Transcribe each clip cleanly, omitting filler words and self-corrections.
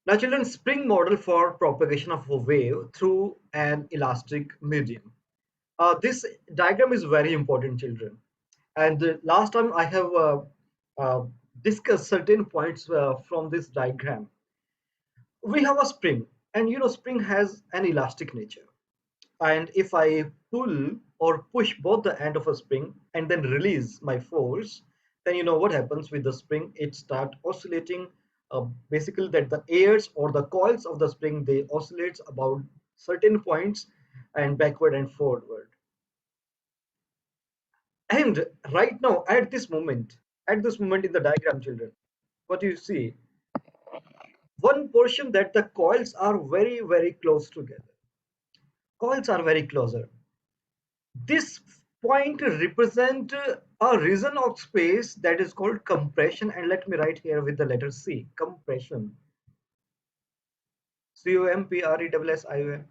Now, children, spring model for propagation of a wave through an elastic medium. This diagram is very important, children. And last time I have uh, discussed certain points from this diagram. We have a spring, and spring has an elastic nature. And if I pull or push both the end of a spring and then release my force, then what happens with the spring? It start oscillating. Basically, that the airs or the coils of the spring, they oscillates about certain points and backward and forward. And right now, at this moment in the diagram, children, what do you see? One portion that the coils are very, very close together. Coils are very closer. This point represent a region of space that is called compression, and let me write here with the letter C, compression. COMPRESSION.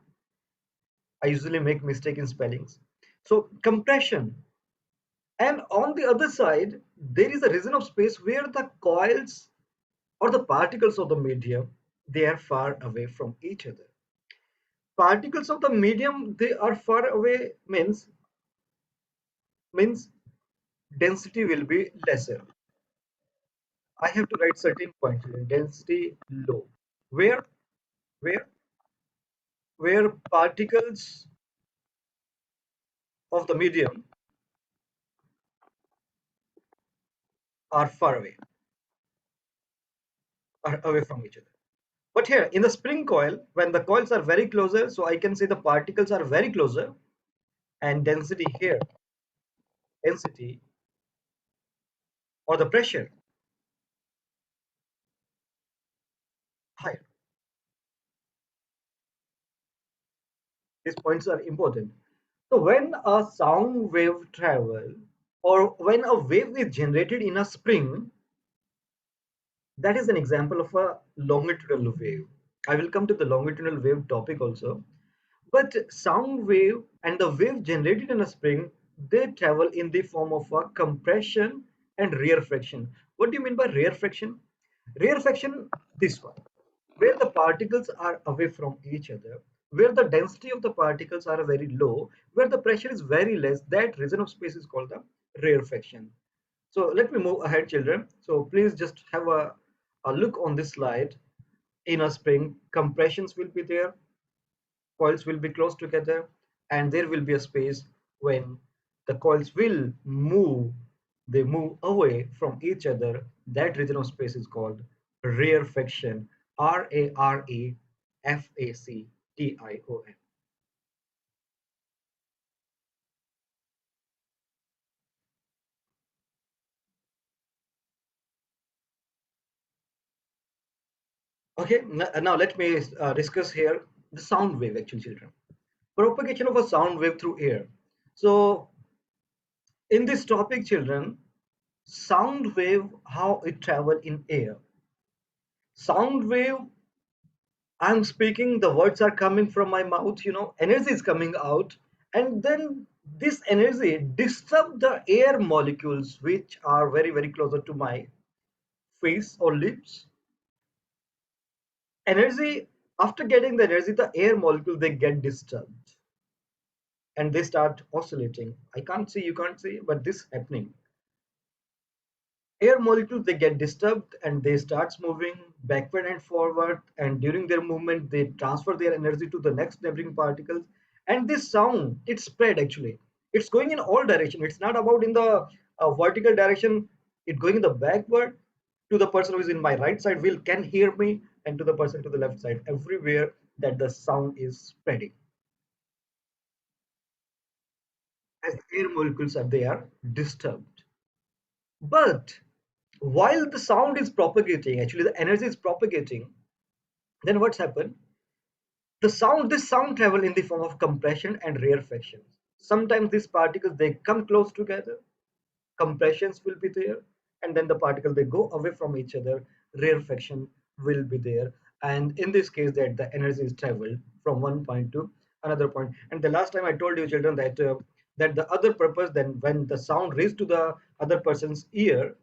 I usually make mistake in spellings. So compression. And on the other side, there is a region of space where the coils or the particles of the medium, they are far away from each other. Particles of the medium, they are far away means density will be lesser. I have to write certain points here. Density low. Where where where particles of the medium are far away, are away from each other. But here in the spring coil, when the coils are very closer, so I can say the particles are very closer, and density here, density or the pressure higher. These points are important. So when a sound wave travel or when a wave is generated in a spring, that is an example of a longitudinal wave. I will come to the longitudinal wave topic also. But sound wave and the wave generated in a spring, they travel in the form of a compression and rarefaction. What do you mean by rarefaction? Rarefaction, this one, where the particles are away from each other, where the density of the particles are very low, where the pressure is very less, that region of space is called the rarefaction. So let me move ahead, children. So please just have a look on this slide. In a spring, compressions will be there, coils will be close together, and there will be a space when the coils will move, they move away from each other. That region of space is called rarefaction. RAREFACTION. Okay, now let me discuss here the sound wave, actually, children. Propagation of a sound wave through air. So in this topic, children, sound wave, how it travel in air. Sound wave, I'm speaking, the words are coming from my mouth, energy is coming out, and then this energy disturb the air molecules which are very, very closer to my face or lips. Energy, after getting the energy, the air molecule, they get disturbed and they start oscillating. I can't see, you can't see, but this happening. Air molecules, they get disturbed and they starts moving backward and forward, and during their movement they transfer their energy to the next neighboring particles, and this sound, it spread, actually it's going in all direction. It's not about in the vertical direction. It going in the backward. To the person who is in my right side will can hear me, and to the person to the left side, everywhere that the sound is spreading as air molecules are, they are disturbed. But while the sound is propagating, actually the energy is propagating, then what's happened? This sound travel in the form of compression and rarefaction. Sometimes these particles, they come close together, compressions will be there, and then the particle, they go away from each other, rarefaction will be there. And in this case, that the energy is traveled from one point to another point. And the last time I told you, children, that that the other purpose, then when the sound reaches to the other person's eardrum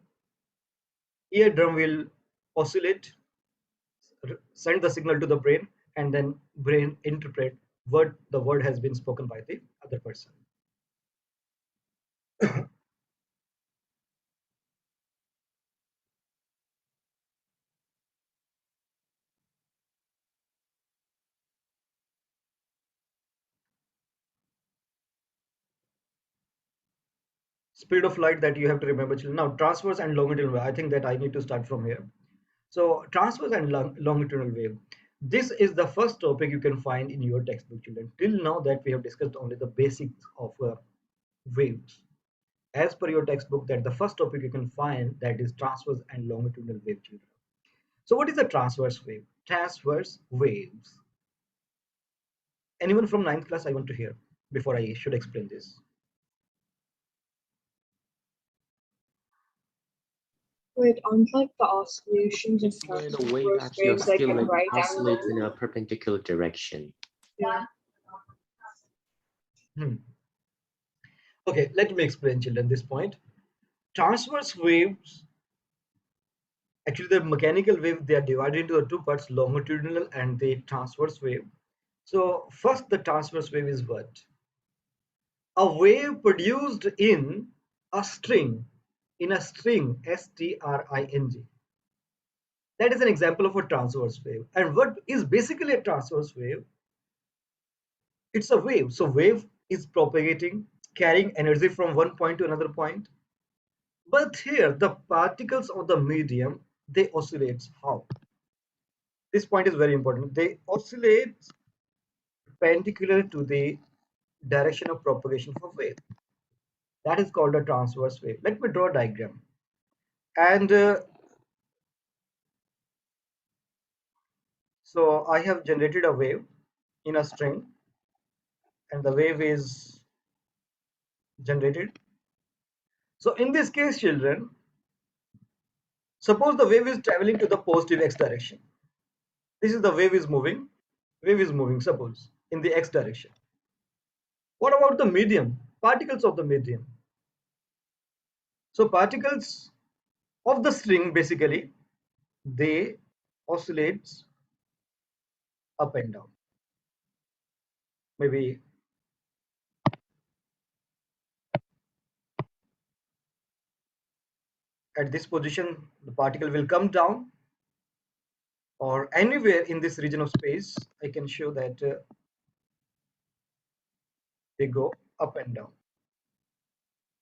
will oscillate, send the signal to the brain, and then brain interpret what the word has been spoken by the other person. Speed of light, that you have to remember, children. Now, transverse and longitudinal wave. I think that I need to start from here. So, transverse and longitudinal wave. This is the first topic you can find in your textbook, children. Till now, that we have discussed only the basics of waves. As per your textbook, that the first topic you can find, that is transverse and longitudinal wave, children. So, what is a transverse wave? Transverse waves. Anyone from ninth class? I want to hear before I should explain this. Wait, aren't like the oscillations of It's where the wave transverse actually waves like in oscillate, right oscillates in angle? a perpendicular direction. Yeah. Hmm. Okay, let me explain, children, this point. Transverse waves, actually the mechanical wave, they are divided into the two parts, longitudinal and the transverse wave. So first, the transverse wave is what? A wave produced a string, string. That is an example of a transverse wave. And what is basically a transverse wave? It's a wave. So wave is propagating, carrying energy from one point to another point. But here, the particles of the medium, they oscillate. How? This point is very important. They oscillate perpendicular to the direction of propagation of wave. That is called a transverse wave. Let me draw a diagram. And so I have generated a wave in a string, and the wave is generated. So in this case, children, suppose the wave is traveling to the positive x direction. This is the wave is moving. Wave is moving, suppose, in the x direction. What about the medium? Particles of the medium. So particles of the string, basically, they oscillate up and down. Maybe at this position, the particle will come down, or anywhere in this region of space, I can show that they go up and down.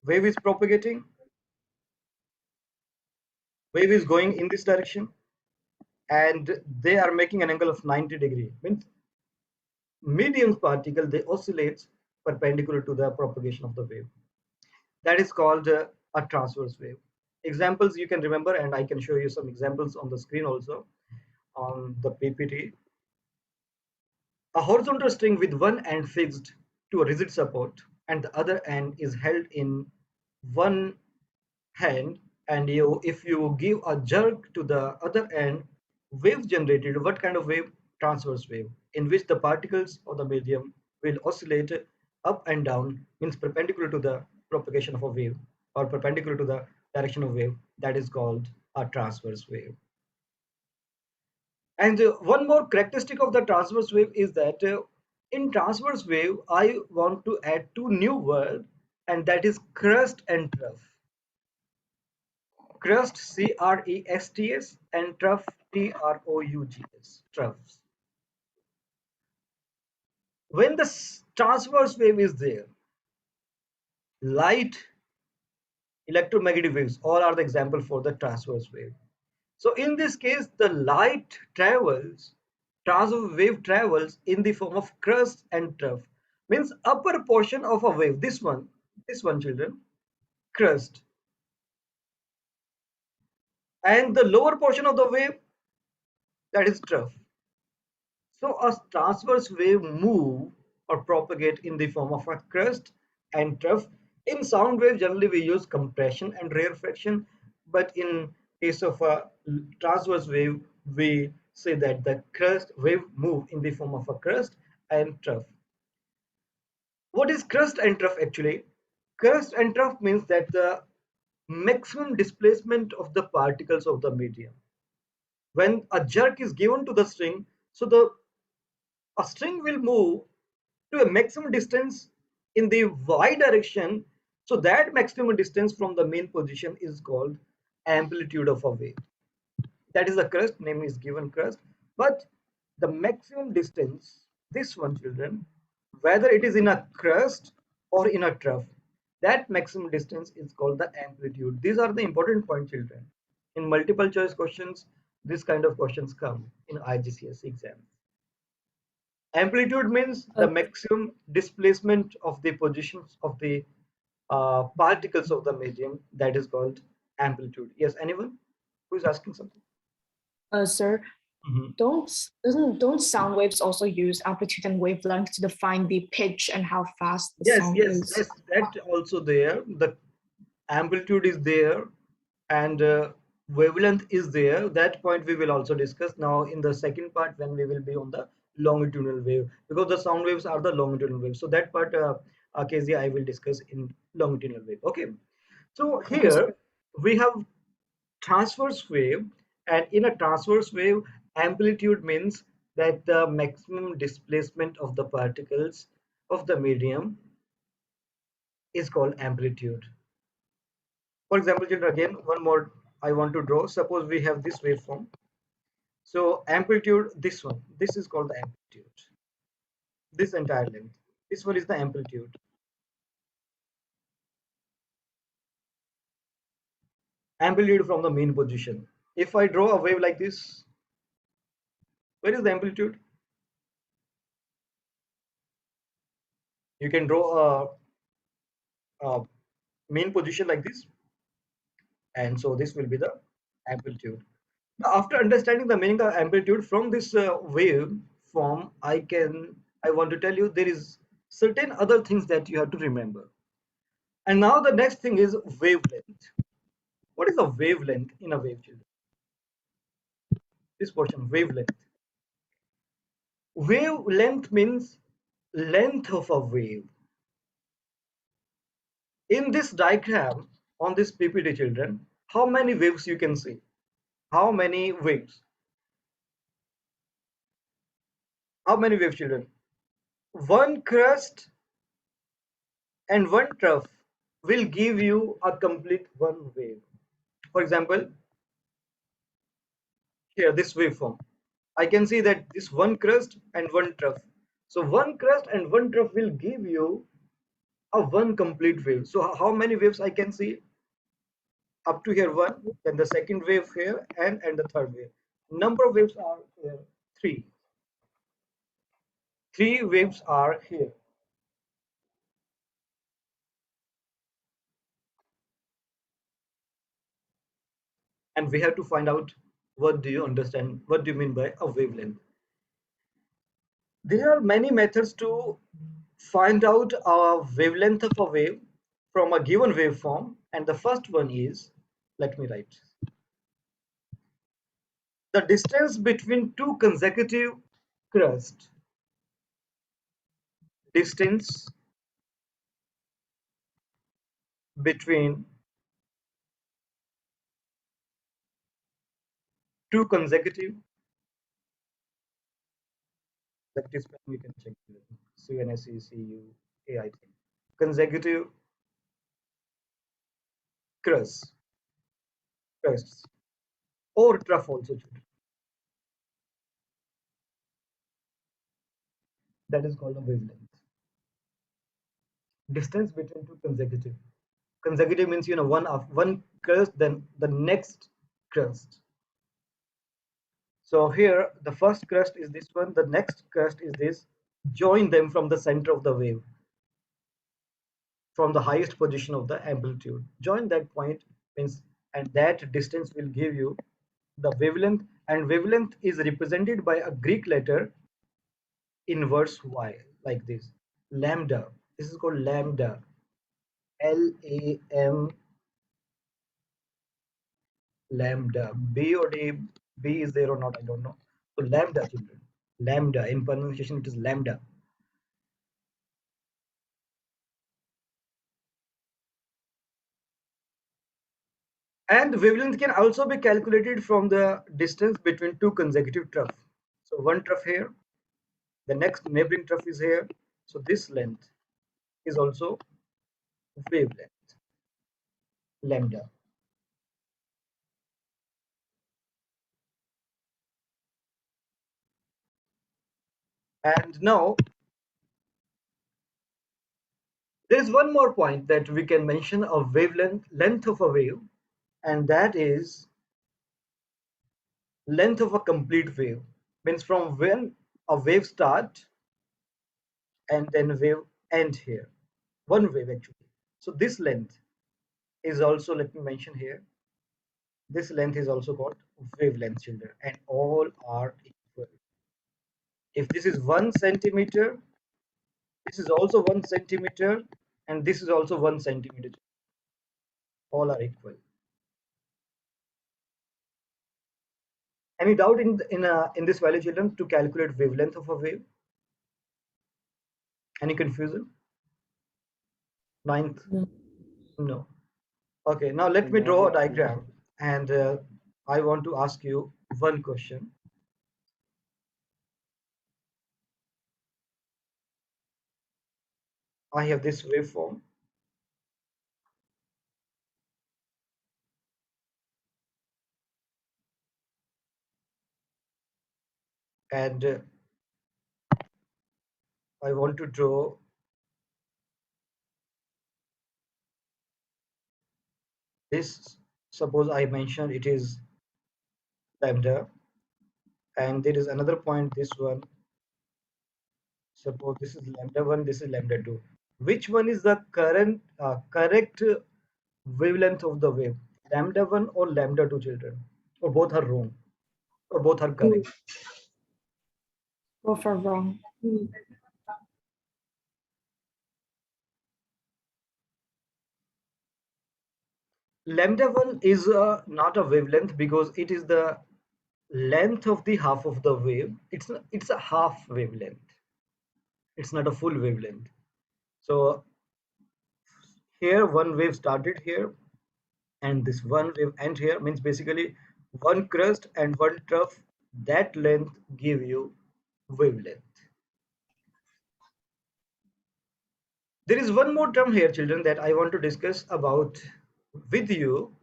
Wave is propagating, wave is going in this direction, and they are making an angle of 90 degree. Means medium particle, they oscillate perpendicular to the propagation of the wave. That is called a transverse wave. Examples you can remember, and I can show you some examples on the screen also on the PPT. A horizontal string with one end fixed to a rigid support and the other end is held in one hand, and if you give a jerk to the other end, wave generated. What kind of wave? Transverse wave, in which the particles of the medium will oscillate up and down, means perpendicular to the propagation of a wave or perpendicular to the direction of wave. That is called a transverse wave. And one more characteristic of the transverse wave is that in transverse wave, I want to add two new words, and that is crest and trough. Crest, C-R-E-S-T-S, and trough, T-R-O-U-G-S, troughs. When the transverse wave is there, light, electromagnetic waves, all are the example for the transverse wave. So in this case, the light travels, transverse wave travels in the form of crest and trough. Means upper portion of a wave, this one children, crest, and the lower portion of the wave, that is trough. So a transverse wave move or propagate in the form of a crest and trough. In sound wave, generally we use compression and rarefaction, but in case of a transverse wave, we say that the crest wave move in the form of a crest and trough. What is crest and trough actually? Crest and trough means that the maximum displacement of the particles of the medium. When a jerk is given to the string, so the a string will move to a maximum distance in the y direction. So that maximum distance from the main position is called amplitude of a wave. That is the crest, name is given crest. But the maximum distance, this one, children, whether it is in a crest or in a trough, that maximum distance is called the amplitude. These are the important points, children. In multiple choice questions, this kind of questions come in IGCSE exams. Amplitude means the Okay. maximum displacement of the positions of the particles of the medium. That is called amplitude. Yes, anyone who is asking something? Sir, Mhm. don't sound waves also use amplitude and wavelength to define the pitch and how fast the Yes, sound yes, is? yes. That also there. The amplitude is there, and wavelength is there. That point we will also discuss now in the second part when we will be on the longitudinal wave, because the sound waves are the longitudinal waves. So that part, KZ, I will discuss in longitudinal wave. Okay. So Okay, sir. here we have transverse wave, and in a transverse wave, amplitude means that the maximum displacement of the particles of the medium is called amplitude. For example, children, again one more I want to draw. Suppose we have this waveform. So amplitude, this one, this is called the amplitude. This entire length, this one is the amplitude. Amplitude from the mean position. If I draw a wave like this, where is the amplitude? You can draw a mean position like this, and so this will be the amplitude. Now, after understanding the meaning of amplitude from this wave form, I want to tell you there is certain other things that you have to remember. And now the next thing is wavelength. What is a wavelength in a wave, children? This portion, wavelength. Wavelength means length of a wave. In this diagram on this PPT, children, how many waves you can see? How many waves? How many waves, children? One crest and one trough will give you a complete one wave. For example, here this waveform, I can see that this one crest and one trough. So one crest and one trough will give you a one complete wave. So how many waves I can see? Up to here one, then the second wave here, and the third wave. Number of waves are here three. Three waves are here. And we have to find out, what do you understand? What do you mean by a wavelength? There are many methods to find out a wavelength of a wave from a given waveform, and the first one is, let me write, the distance between two consecutive crests. Distance between two consecutive, that is when we can check CNSECUAI, consecutive crests, crests or trough also, that is called a wavelength. Distance between two consecutive. Consecutive means, one of one crest, then the next crest. So here the first crest is this one, the next crest is this. Join them from the center of the wave, from the highest position of the amplitude. Join that point means, and that distance will give you the wavelength, and wavelength is represented by a Greek letter inverse y, like this. Lambda. This is called lambda. LAM, lambda. B or D, B is there or not, I don't know. So lambda, children. Lambda. In pronunciation, it is lambda. And wavelength can also be calculated from the distance between two consecutive troughs. So one trough here, the next neighboring trough is here. So this length is also wavelength, lambda. And now there is one more point that we can mention of wavelength, length of a wave, and that is length of a complete wave. Means from when a wave start and then wave end here. One wave actually. So this length is also, let me mention here, this length is also called wavelength, children, and all are equal. If this is 1 centimeter, this is also 1 centimeter, and this is also 1 centimeter. All are equal. Any doubt in this value, children, to calculate wavelength of a wave? Any confusion? Ninth? No. No. Okay, now let me draw a diagram, and I want to ask you one question. I have this waveform, and I want to draw this. Suppose I mentioned it is lambda, and there is another point, this one. Suppose this is lambda 1, this is lambda 2. Which one is the correct wavelength of the wave? Lambda 1 or lambda 2, children? Or both are wrong? Or both are correct? Both are wrong. Lambda 1 is not a wavelength because it is the length of the half of the wave. It's a half wavelength. It's not a full wavelength. So here one wave started here, and this one wave end here, means basically one crest and one trough. That length give you wavelength. There is one more term here, children, that I want to discuss about with you,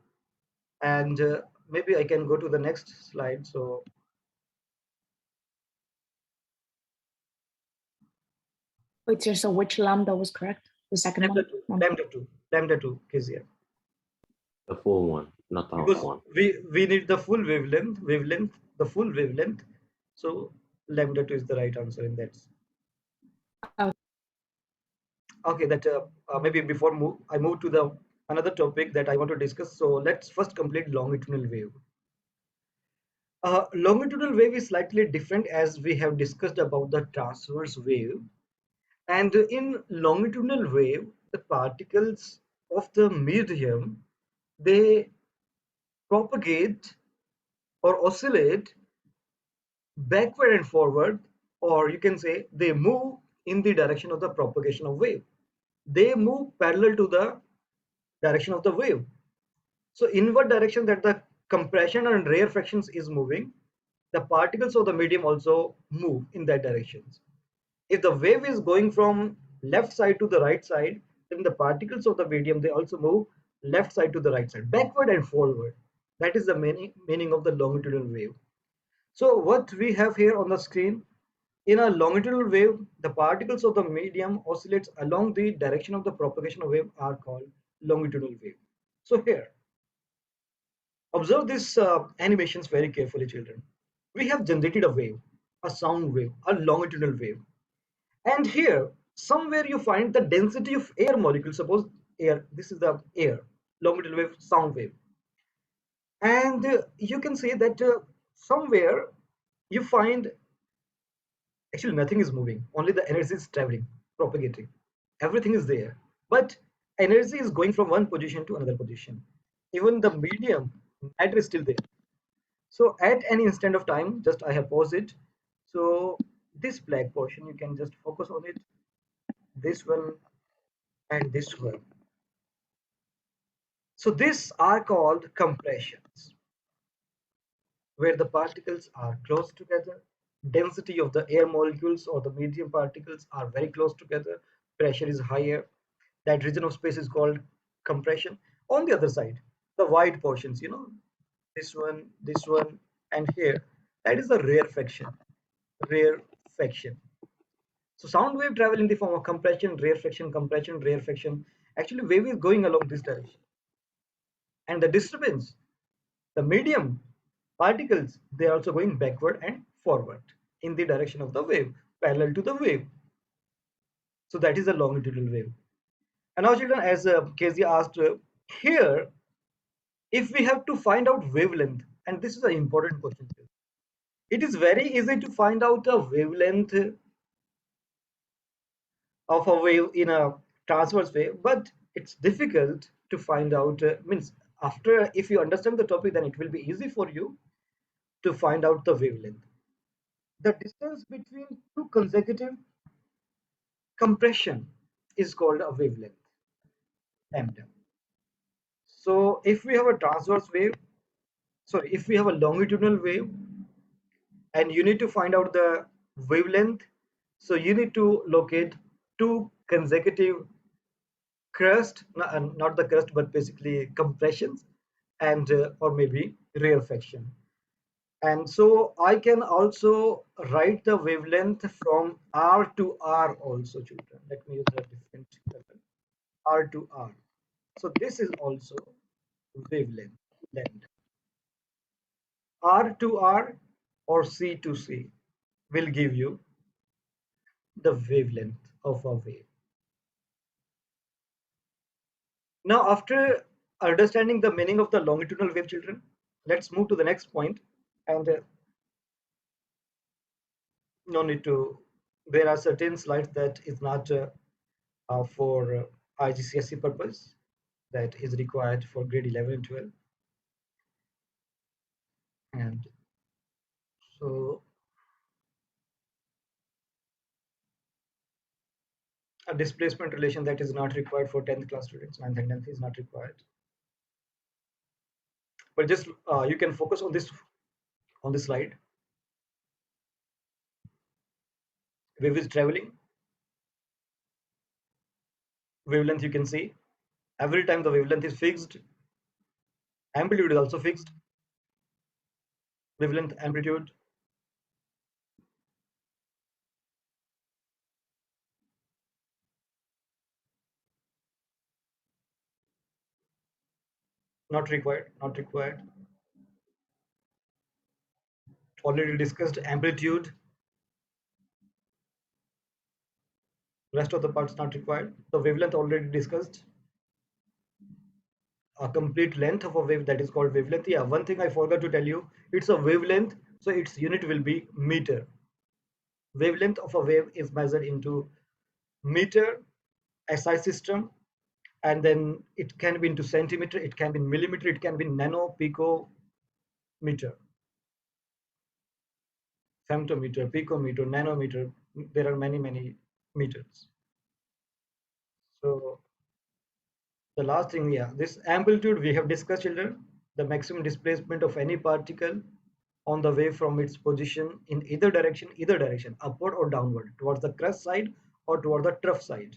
and maybe I can go to the next slide. So Wait, so which lambda was correct? The second lambda one? 2, lambda 2 is here. The full one, not half Because one. we need the full the full wavelength. So lambda 2 is the right answer in that. Oh. Okay, that maybe before I move to the another topic that I want to discuss. So let's first complete longitudinal wave. Longitudinal wave is slightly different, as we have discussed about the transverse wave. And in longitudinal wave, the particles of the medium, they propagate or oscillate backward and forward, or you can say they move in the direction of the propagation of wave. They move parallel to the direction of the wave. So in what direction that the compression and rarefactions is moving, the particles of the medium also move in that direction. If the wave is going from left side to the right side, then the particles of the medium, they also move left side to the right side, backward and forward. That is the meaning of the longitudinal wave. So what we have here on the screen, in a longitudinal wave, the particles of the medium oscillates along the direction of the propagation of wave are called longitudinal wave. So here, observe these animations very carefully, children. We have generated a wave, a sound wave, a longitudinal wave. And here, somewhere you find the density of air molecules. Suppose air, this is the air, longitudinal wave, sound wave. And you can say that somewhere you find actually nothing is moving, only the energy is traveling, propagating. Everything is there. But energy is going from one position to another position. Even the medium, matter is still there. So at any instant of time, just I have paused it. So this black portion, you can just focus on it. This one and this one. So these are called compressions, where the particles are close together. Density of the air molecules or the medium particles are very close together. Pressure is higher. That region of space is called compression. On the other side, the wide portions, this one, and here, that is the rarefaction. Rarefaction. So sound wave travel in the form of compression, rarefaction. Actually, wave is going along this direction, and the disturbance, the medium particles, they are also going backward and forward in the direction of the wave, parallel to the wave. So that is a longitudinal wave. And now, children, as Kezia asked, here, if we have to find out wavelength, and this is an important question, it is very easy to find out a wavelength of a wave in a transverse wave, but it's difficult to find out. Means after, if you understand the topic, then it will be easy for you to find out the wavelength. The distance between two consecutive compression is called a wavelength, lambda. So if we have a transverse wave, sorry, if we have a longitudinal wave and you need to find out the wavelength, so you need to locate two consecutive crust, not the crust, but basically compressions, and or maybe rarefaction. And so I can also write the wavelength from R to R also, children. Let me use a different color. R to R. So this is also wavelength, length. R to R or C to C will give you the wavelength of a wave. Now, after understanding the meaning of the longitudinal wave, children, let's move to the next point. And no need to, there are certain slides that is not for IGCSE purpose, that is required for grade 11 and 12. And so a displacement relation that is not required for 10th class students, 9th and 10th is not required. But just you can focus on this slide. Wave is traveling. Wavelength you can see. Every time the wavelength is fixed, amplitude is also fixed. Wavelength, amplitude. Not required, not required. Already discussed amplitude. Rest of the parts not required. The wavelength already discussed. A complete length of a wave, that is called wavelength. Yeah, one thing I forgot to tell you, it's a wavelength, so its unit will be meter. Wavelength of a wave is measured into meter, SI system, and then it can be into centimeter, it can be in millimeter, it can be in nano, pico, meter, femtometer, picometer, nanometer. There are many meters. So the last thing, yeah, this amplitude we have discussed, children, the maximum displacement of any particle on the wave from its position in either direction, upward or downward, towards the crest side or toward the trough side.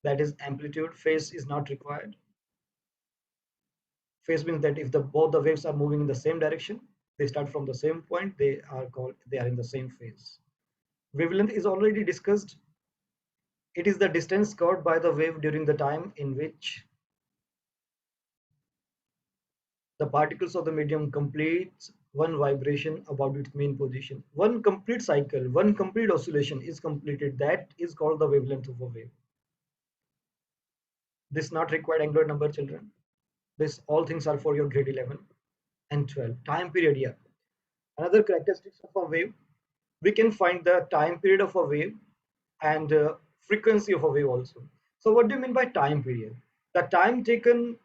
That is amplitude. Phase is not required. Phase means that if both the waves are moving in the same direction, they start from the same point, they are in the same phase. Wavelength is already discussed. It is the distance covered by the wave during the time in which the particles of the medium completes one vibration about its mean position. One complete cycle, one complete oscillation is completed. That is called the wavelength of a wave. This not required angular number, children. This all things are for your grade 11 and 12. Time period, yeah. Another characteristics of a wave, we can find the time period of a wave and frequency of a wave also. So what do you mean by time period? The time taken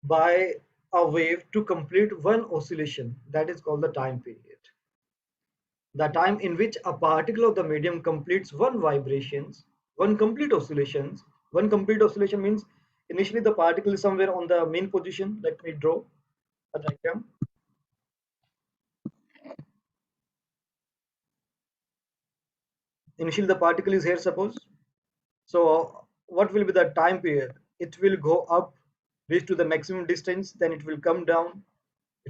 by a wave to complete one oscillation, that is called the time period. The time in which a particle of the medium completes one complete oscillations. One complete oscillation means Initially, the particle is somewhere on the main position. Let me draw a diagram. Initially, the particle is here, suppose. So what will be the time period? It will go up, reach to the maximum distance, then it will come down,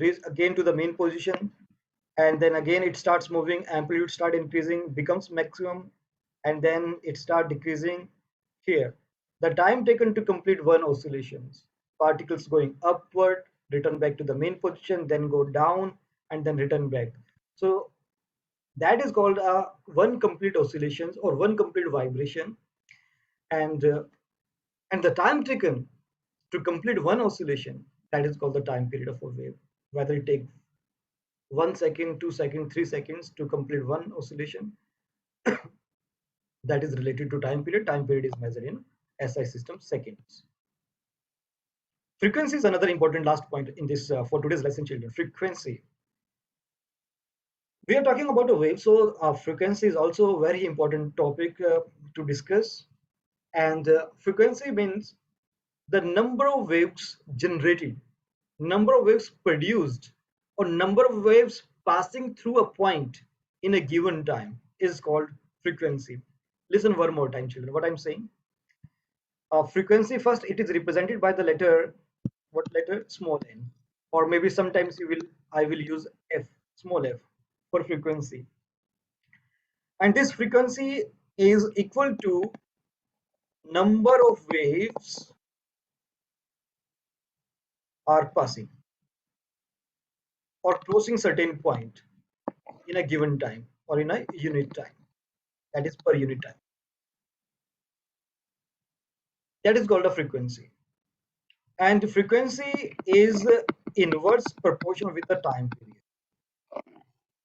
reach again to the main position, and then again it starts moving, amplitude start increasing, becomes maximum, and then it start decreasing here. The time taken to complete one oscillations, particles going upward, return back to the main position, then go down, and then return back. So that is called one complete oscillations or one complete vibration, and and the time taken to complete one oscillation, that is called the time period of a wave. Whether it takes 1 second, 2 seconds, 3 seconds to complete one oscillation, that is related to time period. Time period is measured in SI system seconds. Frequency is another important last point in this for today's lesson, children. Frequency. We are talking about a wave, so frequency is also a very important topic to discuss. And frequency means the number of waves generated, number of waves produced, or number of waves passing through a point in a given time is called frequency. Listen one more time, children, what I'm saying. Frequency, first, it is represented by the letter, what letter? Small n. Or maybe sometimes I will use f, small f, for frequency. And this frequency is equal to number of waves are passing or crossing certain point in a given time or in a unit time, that is per unit time. That is called a frequency. And frequency is inverse proportional with the time period.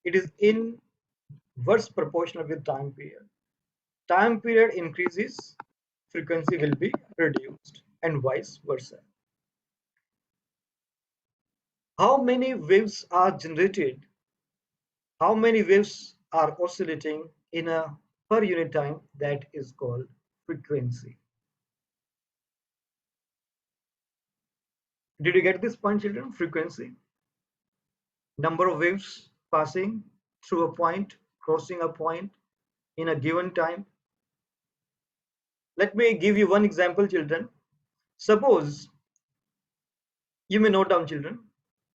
It is inverse proportional with time period. Time period increases, frequency will be reduced, and vice versa. How many waves are generated, how many waves are oscillating in a per unit time, that is called frequency. Did you get this point, children? Frequency, number of waves passing through a point, crossing a point in a given time. Let me give you one example, children. Suppose, you may note down, children,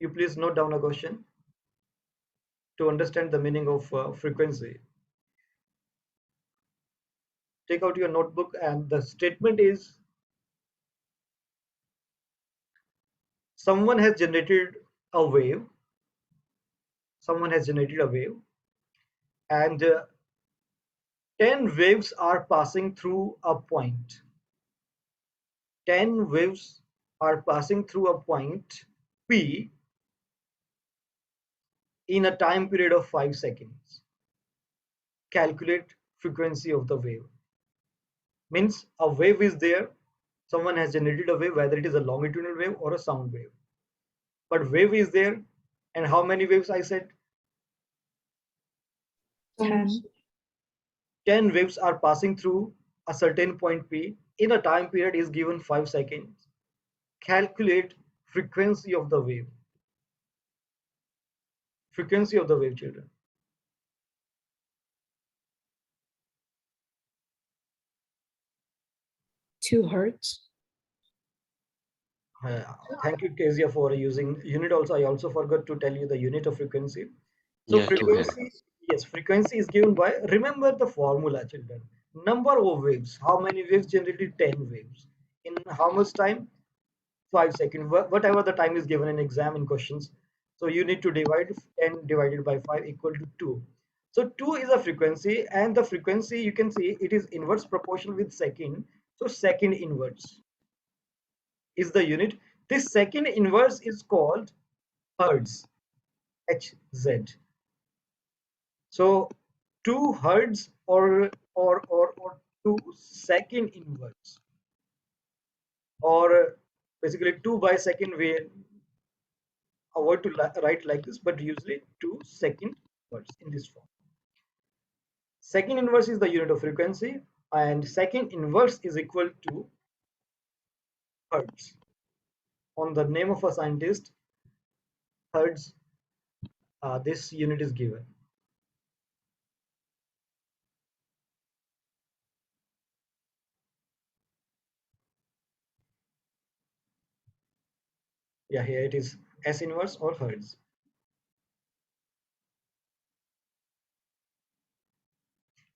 you please note down a question to understand the meaning of frequency. Take out your notebook, and the statement is, someone has generated a wave, someone has generated a wave, and 10 waves are passing through a point. 10 waves are passing through a point P in a time period of 5 seconds. Calculate frequency of the wave. Means a wave is there, someone has generated a wave, whether it is a longitudinal wave or a sound wave. But wave is there, and how many waves I said? 10. 10 waves are passing through a certain point P in a time period is given 5 seconds. Calculate frequency of the wave. Frequency of the wave, children. 2 hertz. Thank you, Kezia, for using unit. Also, I also forgot to tell you the unit of frequency. So Yeah, 2 hertz. frequency, yes, frequency is given by, remember the formula, children. Number of waves. How many waves generated? 10 waves. In how much time? 5 seconds. Whatever the time is given in exam in questions. So you need to divide 10 divided by 5 equal to 2. So 2 is a frequency, and the frequency, you can see it is inverse proportional with second. So second inverse is the unit. This second inverse is called hertz, Hz. So 2 hertz or 2 second inverse, or basically 2 by second. We avoid to write like this, but usually 2 second inverse in this form. Second inverse is the unit of frequency, and second inverse is equal to hertz. On the name of a scientist, hertz, this unit is given. Yeah, here it is S inverse or hertz.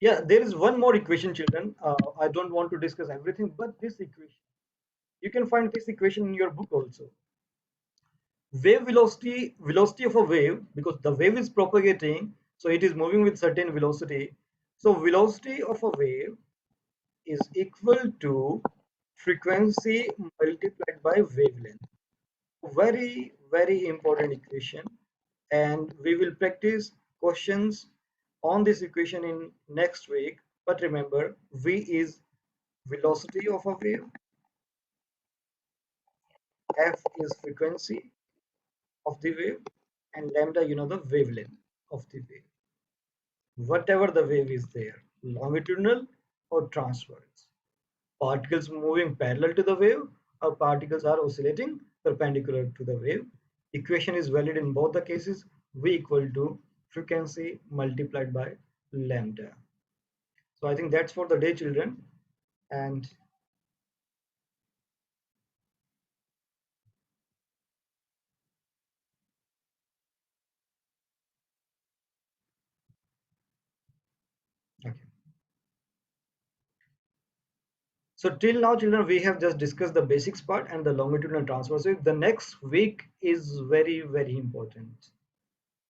Yeah, there is one more equation, children. I don't want to discuss everything, but this equation, you can find this equation in your book also. Wave velocity, velocity of a wave, because the wave is propagating, so it is moving with certain velocity. So velocity of a wave is equal to frequency multiplied by wavelength. Very, very important equation. And we will practice questions on this equation in next week. But remember, V is velocity of a wave, F is frequency of the wave, and lambda, you know, the wavelength of the wave. Whatever the wave is there, longitudinal or transverse. Particles moving parallel to the wave or particles are oscillating perpendicular to the wave. Equation is valid in both the cases. V equal to frequency multiplied by lambda. So I think that's for the day, children. And okay. So till now, children, we have just discussed the basics part and the longitudinal transverse wave. The next week is very, very important.